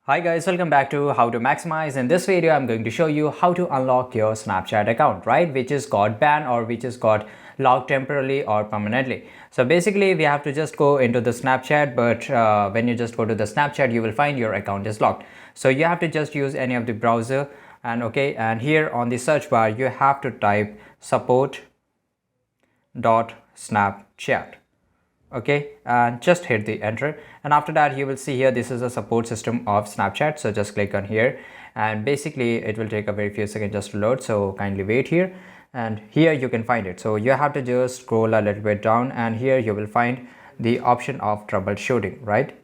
Hi guys, welcome back to How to Maximize. In this video, I'm going to show you how to unlock your Snapchat account, right? Which is got banned or which is got locked temporarily or permanently. So basically, we have to just go into the Snapchat, but when you just go to the Snapchat, you will find your account is locked. So you have to just use any of the browser and here on the search bar, you have to type support.snapchat. Okay, and just hit the enter, and after that you will see here this is a support system of Snapchat. So just click on here, and basically it will take a very few seconds just to load, so kindly wait here. And here you can find it, so you have to just scroll a little bit down, and here you will find the option of troubleshooting, right?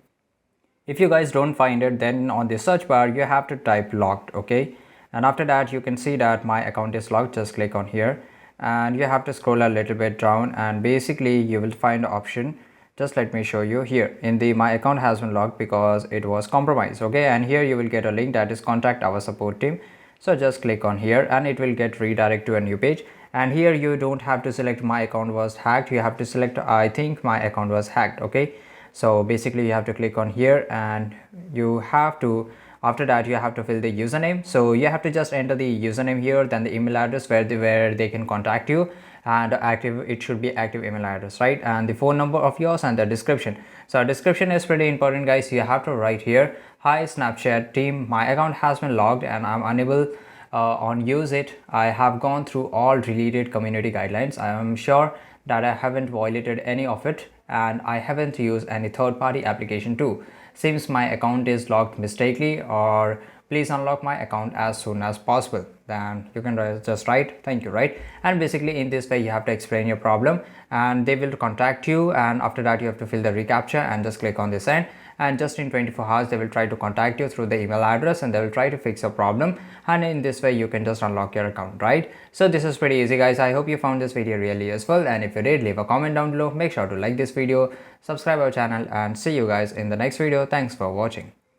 If you guys don't find it, then on the search bar you have to type locked. Okay, and after that you can see that my account is locked. Just click on here, and you have to scroll a little bit down, and basically you will find the option. Just let me show you here in the my account has been locked because it was compromised. Okay, and here you will get a link that is contact our support team. So just click on here, and it will get redirect to a new page. And here you don't have to select my account was hacked, you have to select I think my account was hacked. Okay, so basically you have to click on here, and you have to, after that you have to fill the username. So you have to just enter the username here, then the email address where they can contact you, and active, it should be active email address, right? And the phone number of yours, and the description. So description is pretty important, guys. You have to write here, hi Snapchat team, my account has been logged and I'm unable on use it. I have gone through all related community guidelines. I am sure that I haven't violated any of it, and I haven't used any third-party application too. Since my account is locked mistakenly, or please unlock my account as soon as possible. Then you can just write thank you, right? And basically in this way you have to explain your problem, and they will contact you, and after that you have to fill the reCAPTCHA and just click on this end, and just in 24 hours they will try to contact you through the email address, and they will try to fix your problem, and in this way you can just unlock your account, right? So this is pretty easy, guys. I hope you found this video really useful, and if you did, leave a comment down below. Make sure to like this video, subscribe our channel, and see you guys in the next video. Thanks for watching.